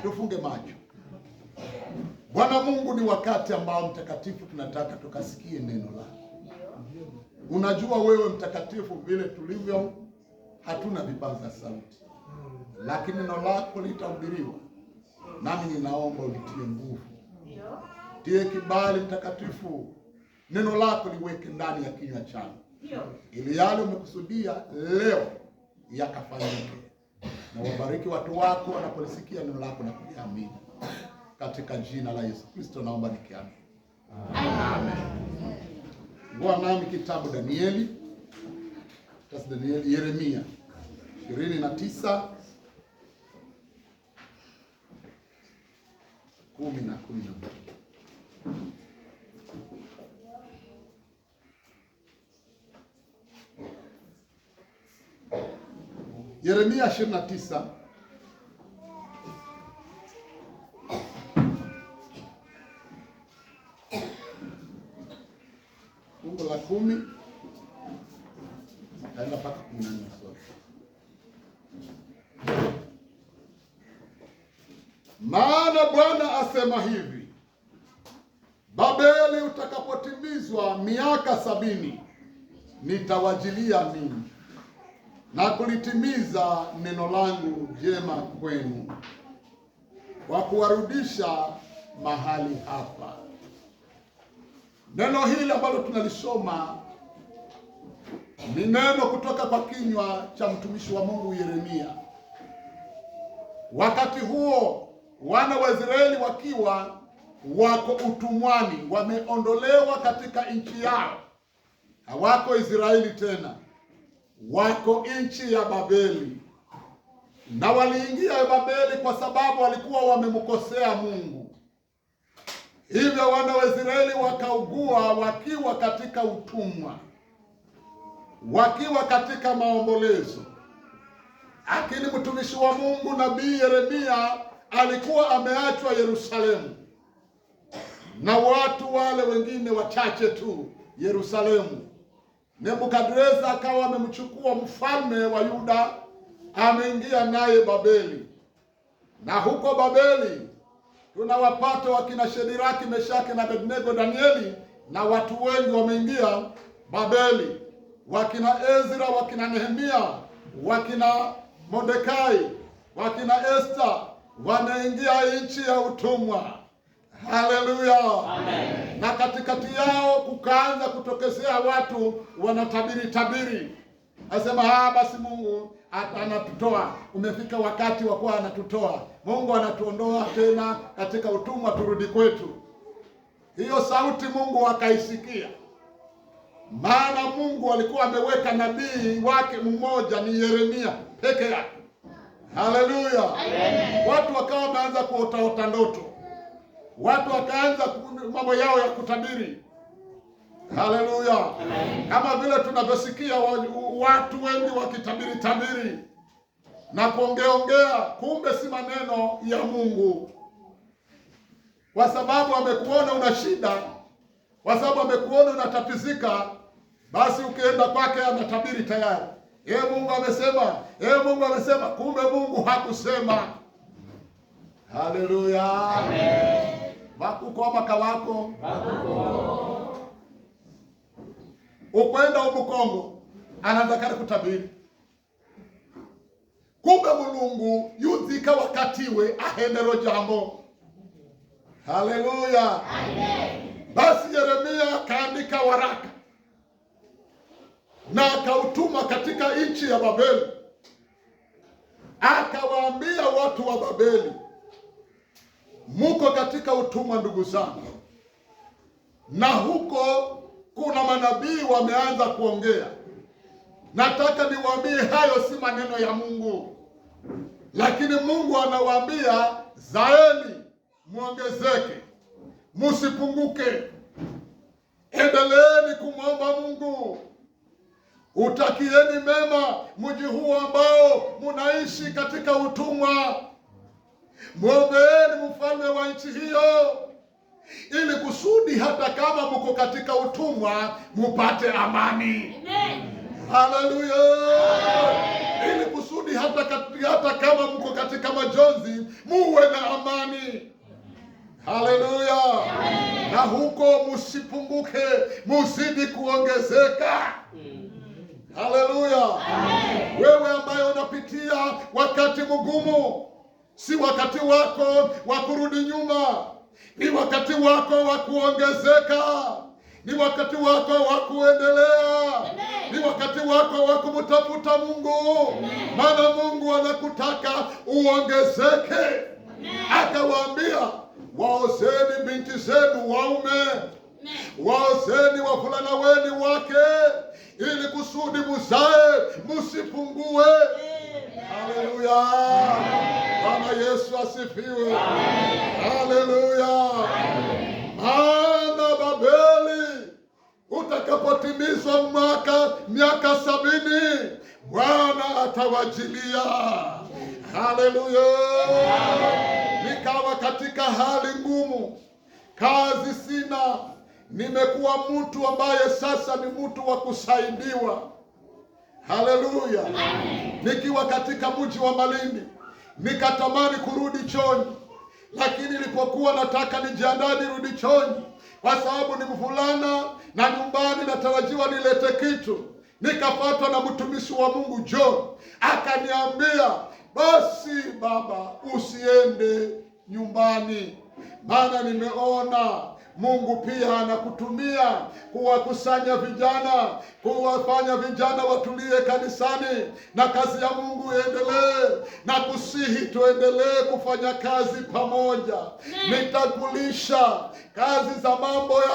Tufunge macho. Bwana Mungu, ni wakati ambao mtakatifu tunataka tukasikie neno lako. Unajua wewe mtakatifu, vile tulivyo hatuna vipaza sauti, lakini neno lako litahubiriwa. Nami ninaomba ulitie nguvu, tie kibali mtakatifu, neno lako liweke ndani ya kinywa changu, ili yale umekusudia leo yakafanyike. Na wabariki watu wako wanapolisikia neno lako na kuliamini. Katika jina la Yesu Kristo naomba nikiamini. Amen. Bwana nami kitabu Danieli, Yeremia 29 10 na 11. Yeremia 29 fungu la 10 naenda mpaka 14. Maana Bwana asema hivi: Babeli utakapotimizwa miaka 70, nitawajilia mimi na kulitimiza neno langu jema kwenu, kwa kuwarudisha mahali hapa. Neno hili ambalo tunalisoma ni neno kutoka kwa kinywa cha mtumishi wa Mungu Yeremia. Wakati huo wana wa Israeli wakiwa wako utumwani, wameondolewa katika nchi yao, hawako Israeli tena, wako nchi ya Babeli. Na waliingia Babeli kwa sababu walikuwa wamemkosea Mungu. Hivyo wana wa Israeli wakaugua wakiwa katika utumwa, wakiwa katika maombolezo. Lakini mtumishi wa Mungu nabii Yeremia alikuwa ameachwa Yerusalemu na watu wale wengine wachache tu Yerusalemu. Nebukadreza akawa amemchukua mfalme wa Yuda, ameingia naye Babeli. Na huko Babeli tunawapata wakina Shediraki, Meshaki na Abednego, Danieli, na watu wengi wameingia Babeli. Wakina Ezra, wakina Nehemia, wakina Mordekai, wakina Esther wanaingia nchi ya utumwa. Haleluya, amen. Na katikati yao kukaanza kutokezea watu wanatabiri. Asema basi Mungu anatutoa, umefika wakati wa kuwa anatutoa. Mungu anatuondoa tena katika utumwa, turudi kwetu. Hiyo sauti Mungu akaisikia, maana Mungu alikuwa ameweka nabii wake mmoja, ni Yeremia peke yake. Haleluya, amen. Watu wakawa wameanza kuotaota ndoto, watu wakaanza mambo yao ya kutabiri. Haleluya, amen. Kama vile tunavyosikia watu wengi wakitabiri na kuongeongea, kumbe si maneno ya Mungu. Kwa sababu amekuona una shida, kwa sababu amekuona unatatizika, basi ukienda kwake anatabiri tayari. Mungu amesema, Mungu amesema, kumbe Mungu hakusema. Haleluya, amen. Wakuko maka wako ukwenda umukongo anataka kutabiri, kumbe Mulungu yuzika wakatiwe ahendero jambo. Haleluya, amen. Basi Yeremia kaandika waraka na akautuma katika nchi ya Babeli, akawaambia watu wa Babeli, muko katika utumwa ndugu zangu, na huko kuna manabii wameanza kuongea. Nataka niwaambie hayo si maneno ya Mungu, lakini Mungu anawaambia zaeni, muongezeke, musipunguke, endeleeni kumwomba Mungu, utakieni mema mji huu ambao munaishi katika utumwa. Mwombeeni mfalme wa nchi hiyo, ili kusudi hata kama mko katika utumwa mupate amani. Amen. Haleluya! Ili kusudi hata kama mko katika majonzi muwe na amani. Haleluya! Na huko msipunguke, muzidi kuongezeka. Haleluya! Wewe ambaye unapitia wakati mgumu, si wakati wako wa kurudi nyuma, ni wakati wako wa kuongezeka, ni wakati wako wa kuendelea, ni wakati wako wa kumtafuta Mungu, maana Mungu anakutaka uongezeke. Akawaambia, waozeni binti zenu waume, waozeni wavulana wenu wake, ili kusudi muzae, musipungue. Haleluya! Bwana Yesu asifiwe. Haleluya! Maana Babeli utakapotimizwa miaka 70, Bwana atawajilia. Haleluya! Nikawa katika hali ngumu, kazi sina, nimekuwa mtu ambaye sasa ni mtu wa kusaidiwa. Haleluya! Nikiwa katika mji wa Malindi, nikatamani kurudi Chonyi, lakini nilipokuwa nataka nijiandae nirudi Chonyi, kwa sababu ni mvulana na nyumbani natarajiwa nilete kitu, nikapatwa na mtumishi wa Mungu John, akaniambia, basi baba, usiende nyumbani, maana nimeona Mungu pia anakutumia kuwakusanya vijana, kuwafanya vijana watulie kanisani, na kazi ya Mungu iendelee, na kusihi tuendelee kufanya kazi pamoja. Nitakulisha kazi za mambo ya